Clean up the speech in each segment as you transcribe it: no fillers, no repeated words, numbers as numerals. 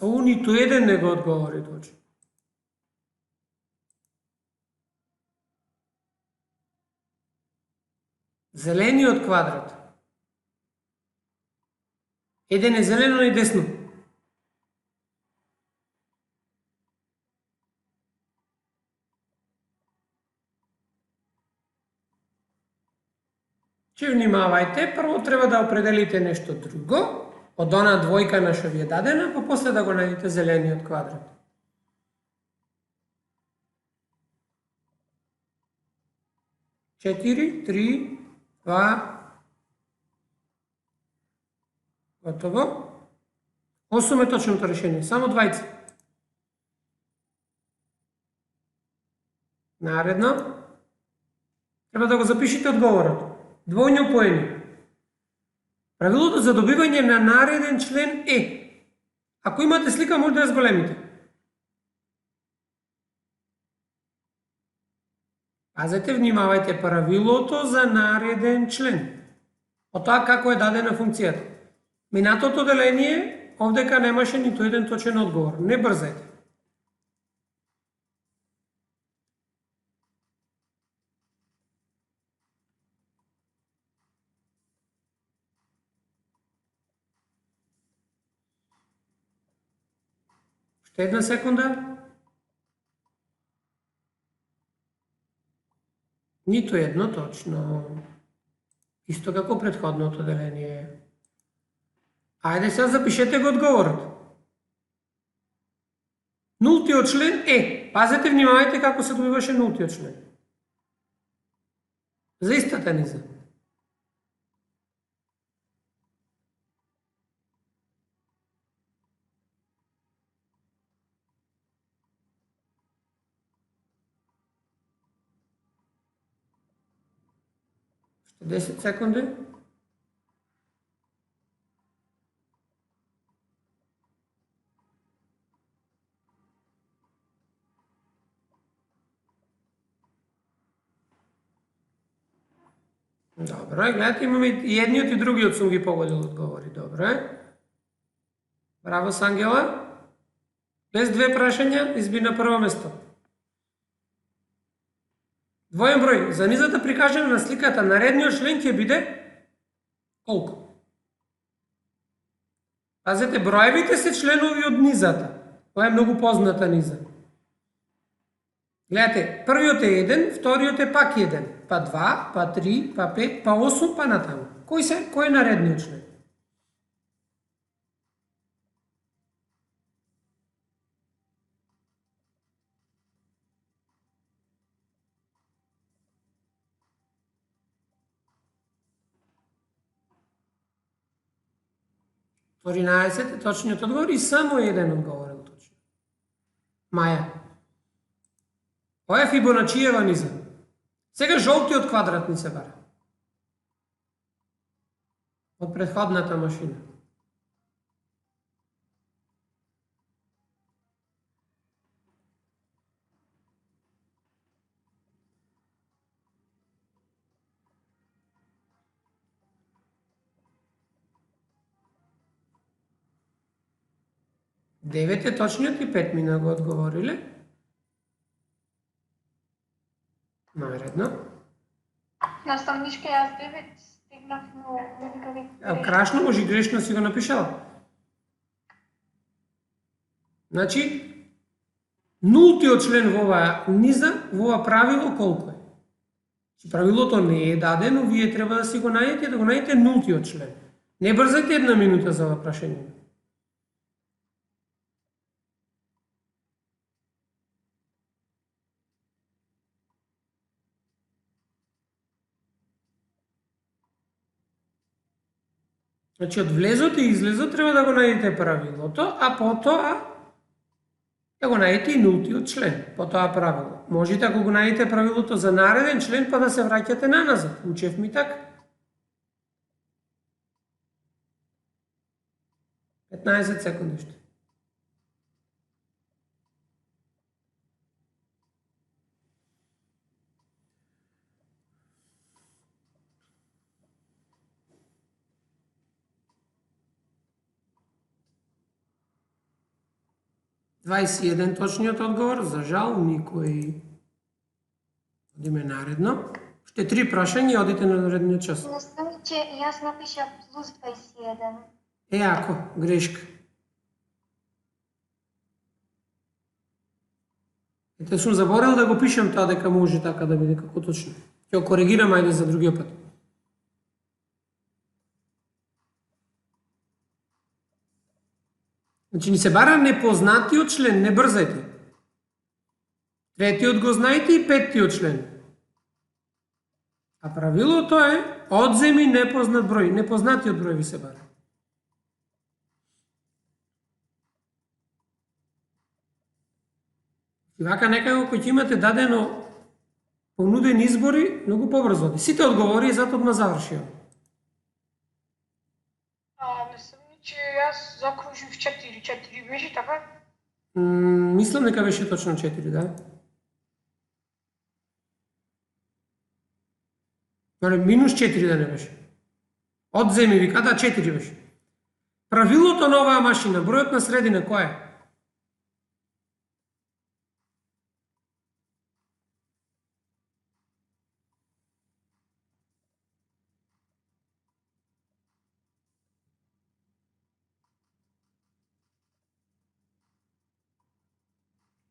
Ниту еден не го одговори точно. Зелениот квадрат. Еден е зелено и десно. Че внимавајте, прво треба да определите нешто друго, од онаа двојка на што ви е дадена, па после да го најдете зелениот квадрат. Четири, три, два, готово. 8 е точното решение, само двајца. Наредно, треба да го запишете одговорот. Двојно поени. Правилото за добивање на нареден член е. Ако имате слика, може да ја зголемите. Пазете, внимавајте, правилото за нареден член. Од тоа како е дадена функцијата. Минатото деление, овдека немаше ниту еден точен одговор. Не брзајте. Уште една секунда. Ниту едно точно. Исто како претходното деление. Ајде сега запишете го одговорот. Нултиот член е. Пазете, внимавајте како се добиваше нултиот член. За истата низа. Уште 10 секунди. Добро, гледате, имаме и едниот и другиот сум ги погодил одговори. Добро е. Браво, Сангела. Без две прашања, изби на прво место. Двоен број. За низата прикажена на сликата, наредниот член ќе биде колку? Пазете, броевите се членови од низата. Тоа е многу позната низа. Гледате, првиот е 1, вториот е пак 1, па 2, па 3, па 5, па 8, па натаму. Кој е наредниот член? Торинаесет е точниот одговор и само еден одговорил точно. Маја. Ова е Фибоначиева низа. Сега жолтиот квадрат ни се бара. Од претходната машина. Девет е точниот и 5 мина го одговориле. Наредно. Наставничка, јас 9 стигнав, но не викали. Крашно, може и грешно си го напишала. Значи, нултиот член во оваа низа, во ова правило колку е? Правилото не е дадено, вие треба да си го најдете, нултиот член. Не брзајте една минута за ова прашање. Значи, од влезот и излезот треба да го најдете правилото, а потоа да го најдете и нултиот член по тоа правило. Можете, ако го најдете правилото за нареден член, па да се враќате наназад. Учевме така. 15 секунди што. 21 точниот одговор, за жал никој. Одиме наредно. Уште 3 прашања и одите на наредниот час. Наставниче, јас напишав плюс 21. Ако, грешка. Ете, сум заборел да го пишем тоа дека може така да биде како точно. Ќе го коригирам, ајде за другиот пат. Значи, ни се бара непознатиот член, не брзајте. Третиот го знаете и петтиот член. А правилото е, одземи непознат број, непознатиот број ви се бара. И вака некако кој ќе имате дадено понудени избори, многу побрзо. Сите одговори и затоа одма завршио. Наставниче, јас закружив 4. 4 беше така? Мислам дека беше точно 4, да. Минус 4 да не беше. Одземи вика, да, 4 беше. Правилото на оваа машина, бројот на средина, кој е?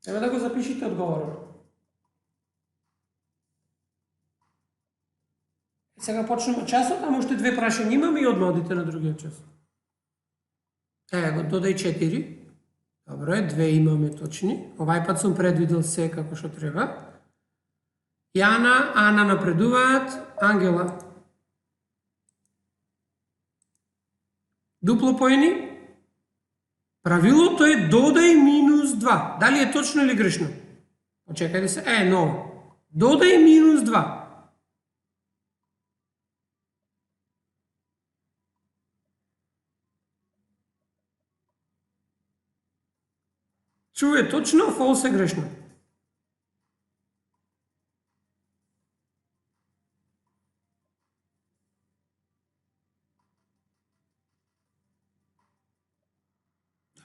Треба да го запишите одговорот. Сега почнемо часот, ама уште 2 прашања имаме и одма одите на другиот час. Го додај 4. Добро е, 2 имаме точни. Овај пат сум предвидел се како што треба. Јана, Ана напредуваат, Ангела. Дупло поени. Правилото е додај минус 2. Дали е точно или грешно? Очекајте се. Но. Додај минус 2. True е точно, false е грешно.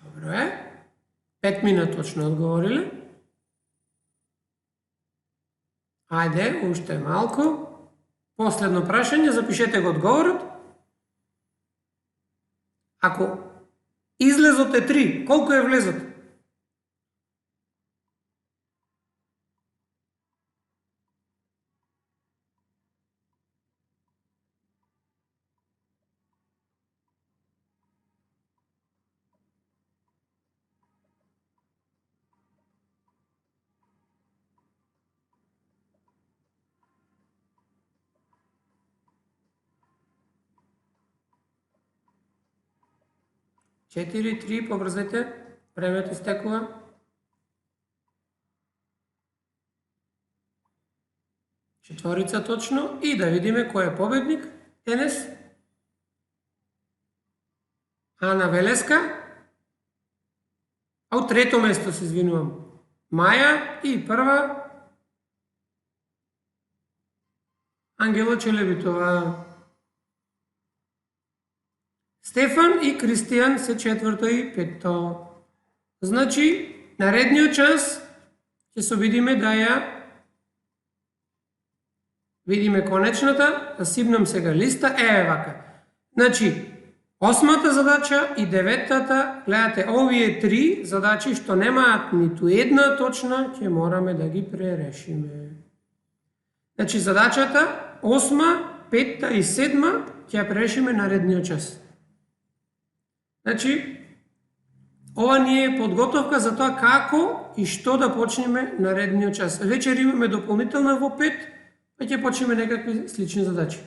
Добро е. 5 мина точно одговориле. Ајде, уште малку. Последно прашање, запишете го одговорот. Ако излезот е 3, колку е влезот? Четири, 3, побрзете, времето истекува. Четворица точно и да видиме кој е победник. Денес Ана Велеска, а у трето место се извинувам Маја и прва Ангела Челебитова. Стефан и Кристијан се четврто и петто. Значи, наредниот час ќе се видиме да ја видиме конечната, да сипнам сега листа, вака. Значи, 8-та задача и 9-та, гледате, овие 3 задачи што немаат ниту една точна, ќе мораме да ги пререшиме. Значи, задачата 8, 5-та и 7 ќе ја пререшиме наредниот час. Значи, ова ни е подготовка за тоа како и што да почнеме наредниот час. Вечер имаме дополнителна во 5, па ќе почнеме некакви слични задачи.